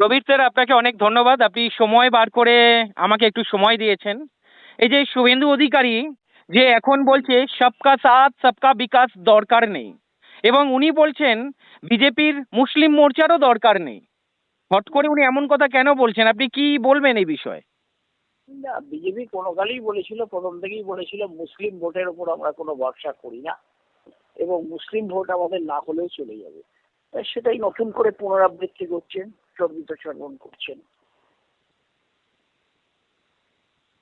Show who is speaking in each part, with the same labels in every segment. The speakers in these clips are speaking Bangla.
Speaker 1: প্রবীর স্যার, আপনাকে অনেক ধন্যবাদ। আপনি সময় বার করে আমাকে একটু সময় দিয়েছেন। এই যে শুভেন্দু অধিকারী যে এখন বলছে সবকা সাথ সবকা বিকাশ দরকার নেই, এবং উনি বলছেন বিজেপির মুসলিম মোর্চারও দরকার নেই। হট করে উনি এমন কথা কেন বলছেন? আপনি কি বলবেন এই বিষয়ে?
Speaker 2: না, বিজেপি কোনো কালেই বলেছিল, প্রথম থেকেই বলেছিল মুসলিম ভোটের উপর আমরা কোনো ভরসা করি না এবং মুসলিম ভোট আমাদের না হলেও চলে যাবে। সেটাই নতুন করে পুনরাবৃত্তি করছেন, চর্বিত চর্বণ করছেন।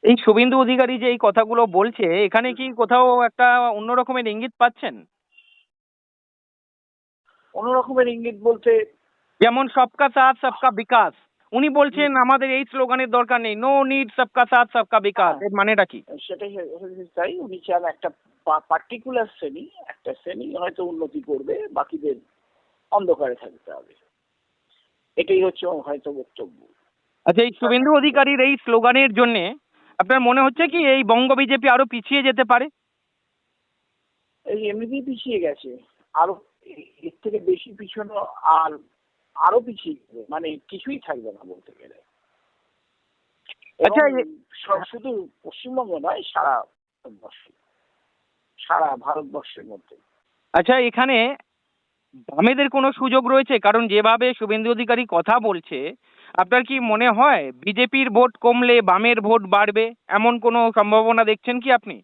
Speaker 1: এই শুভেন্দু অধিকারী যে এই কথাগুলো বলছে, এখানে কি কোথাও একটা অন্য রকমের ইঙ্গিত পাচ্ছেন?
Speaker 2: অন্য রকমের ইঙ্গিত বলতে
Speaker 1: যেমন সবকা সাথ সবকা বিকাশ, উনি বলছেন আমাদের এই স্লোগানের দরকার নেই, নো নিড সবকা সাথ সবকা বিকাশ।
Speaker 2: হ্যাঁ,
Speaker 1: এর মানেটা কি?
Speaker 2: সেটাই তাই। উনি চান একটা পার্টিকুলার শ্রেণী হয়তো উন্নতি করবে, বাকিদের অন্ধকারে থাকতে হবে। এটাই হচ্ছে হয়তো বক্তব্য।
Speaker 1: আচ্ছা, এই শুভেন্দু অধিকারীর এই স্লোগানের জন্য আপনার মনে হচ্ছে কি এই বঙ্গ বিজেপি আরো পিছিয়ে যেতে পারে?
Speaker 2: এই এমনিতেই পিছিয়ে গেছে, আরো এর থেকে বেশি পিছনো, আর আরো পিছিয়ে যাবে, মানে কিছুই থাকবে না বলতে গেলে। এবং
Speaker 1: আচ্ছা
Speaker 2: শুধু পশ্চিমবঙ্গ নয়, সারা ভারতবর্ষের মধ্যে।
Speaker 1: আচ্ছা, এখানে বামেদের কোনো সুযোগ রয়েছে? কারণ যেভাবে শুভেন্দু অধিকারী কথা বলছে, আপনার কি মনে হয় বিজেপির ভোট কমলে বামের ভোট বাড়বে? এমন কোনো সম্ভাবনা দেখছেন কি আপনি?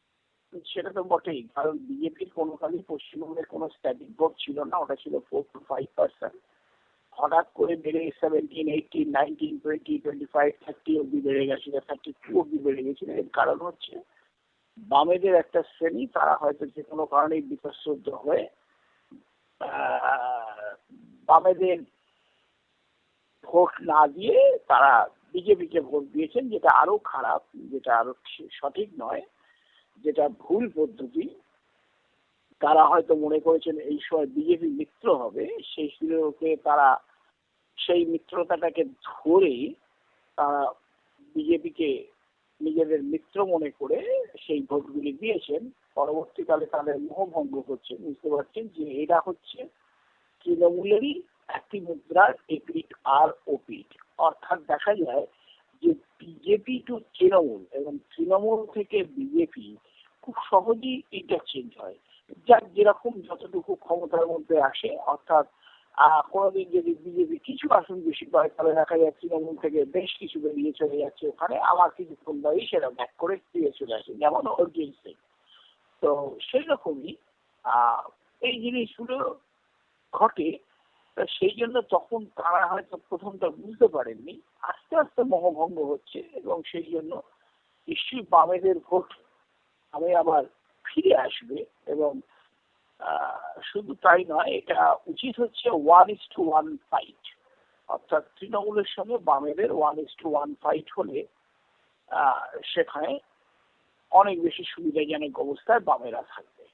Speaker 2: সেটা তো বটেই, কারণ বিজেপির কোনো কালই পশ্চিমবঙ্গের কোনো স্ট্যাটিক ভোট ছিল না, ওটা ছিল 4 to 5%। হঠাৎ করে বেড়ে 17, 18, 19, 20, 25, 30 অব্দি বেড়ে গেছিল, 32 অব্দি বেড়ে গেছিল। এর কারণ হচ্ছে বামেদের একটা শ্রেণী, তারা হয়তো যে কোনো কারণেই বিতশ্রদ্ধ হয়ে বামেদের ভোট না দিয়ে তারা বিজেপিকে ভোট দিয়েছেন, যেটা আরো খারাপ, যেটা আরো সঠিক নয়, যেটা ভুল পদ্ধতি। তারা হয়তো মনে করেছেন এই সময় বিজেপি মিত্র হবে, সেই সুযোগে তারা সেই মিত্রতাটাকে ধরে তারা বিজেপিকে নিজেদের মিত্র মনে করে সেই ভোটগুলি দিয়েছেন। পরবর্তীকালে তাদের মোহভঙ্গ হচ্ছে, বুঝতে পারছেন যে এরা হচ্ছে তৃণমূলেরই একটি মুদ্রার এপিঠ আর ওপিঠ। অর্থাৎ দেখা যায় যে বিজেপি টু তৃণমূল এবং তৃণমূল থেকে বিজেপি খুব সহজেই ইন্টারচেঞ্জ হয়, যার যেরকম যতটুকু ক্ষমতার মধ্যে আসে। অর্থাৎ কোনোদিন যদি বিজেপি কিছু আসন বেশি পায়, তাহলে দেখা যায় তৃণমূল থেকে বেশ কিছু বেরিয়ে চলে যাচ্ছে ওখানে, আবার কিছুক্ষণ পরেই সেটা ব্যাক করে ফিরে চলে আসে, যেমন অর্জুন সিং। তো সেই রকমই এই জিনিসগুলো ঘটে। সেই জন্য তখন তারা হয়তো প্রথমটা বুঝতে পারেননি, আস্তে আস্তে মোহভঙ্গ হচ্ছে, এবং সেই জন্য নিশ্চয়ই বামেদের ভোট আমি আবার ফিরে আসবে। এবং শুধু তাই নয়, এটা উচিত হচ্ছে 1:1 ফাইট, অর্থাৎ তৃণমূলের সঙ্গে বামেদের 1:1 ফাইট হলে সেখানে অনেক বেশি সুবিধাজনক অবস্থায় বামেরা থাকবে।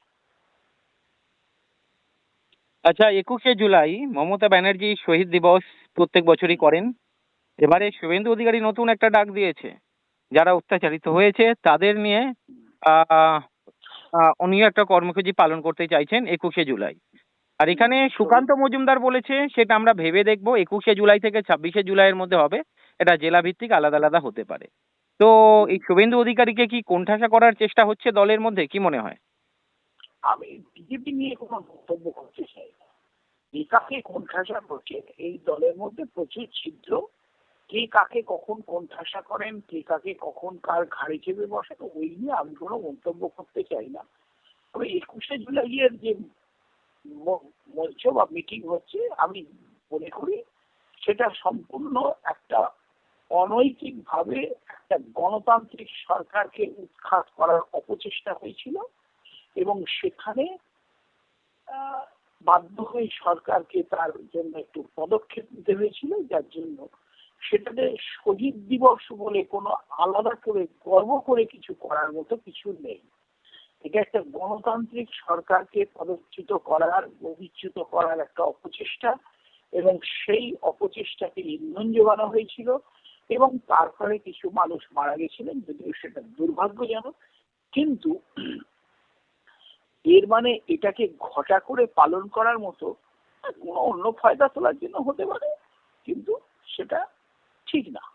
Speaker 1: আচ্ছা, 21শে জুলাই মমতা ব্যানার্জি শহীদ দিবস প্রত্যেক বছরই করেন। এবারে শুভেন্দু অধিকারী নতুন একটা ডাক দিয়েছে, যারা অত্যাচারিত হয়েছে তাদের নিয়ে আহ উনিও একটা কর্মসূচি পালন করতে চাইছেন 21শে জুলাই। আর এখানে সুকান্ত মজুমদার বলেছে সেটা আমরা ভেবে দেখবো, 21শে জুলাই থেকে 26শে জুলাইয়ের মধ্যে হবে, এটা জেলা ভিত্তিক আলাদা আলাদা হতে পারে। তো এই শুভেন্দু অধিকারীকে কি কোণঠাসা করার চেষ্টা হচ্ছে দলের মধ্যে, কি মনে হয়?
Speaker 2: আমি বিজেপি নিয়ে কোনো বক্তব্য করতে চাই না। কে কাকে কোণঠাসা করছে, এই দলের মধ্যে প্রচুর ছিদ্র। কে কাকে কখন কোণঠাসা করেন, কে কাকে কখন কার ঘাড়ে চেপে বসে, তো ওই নিয়ে আমি কোনো মন্তব্য করতে চাই না। তবে 21শে জুলাইয়ের যে মঞ্চ বা মিটিং হচ্ছে, আমি মনে করি সেটা সম্পূর্ণ একটা অনৈতিক ভাবে একটা গণতান্ত্রিক সরকারকে উৎখাত করার অপচেষ্টা হয়েছিল, এবং সেখানে বাধ্য হয়ে সরকারকে তার জন্য একটু পদক্ষেপ নিতে হয়েছিল, যার জন্য সেটাতে শহীদ দিবস বলে কোনো আলাদা করে গর্ব করে কিছু করার মতো কিছু নেই। এটা একটা গণতান্ত্রিক সরকারকে পদচ্যুত করার, অভিচ্যুত করার একটা অপচেষ্টা, এবং সেই অপচেষ্টাকে ইন্ধন যোগানো হয়েছিল, এবং তারপরে কিছু মানুষ মারা গেছিলেন, যদিও সেটা দুর্ভাগ্যজনক। কিন্তু এর মানে এটাকে ঘটা করে পালন করার মতো কোনো অন্য ফায়দা তোলার জন্য হতে পারে, কিন্তু সেটা ঠিক না।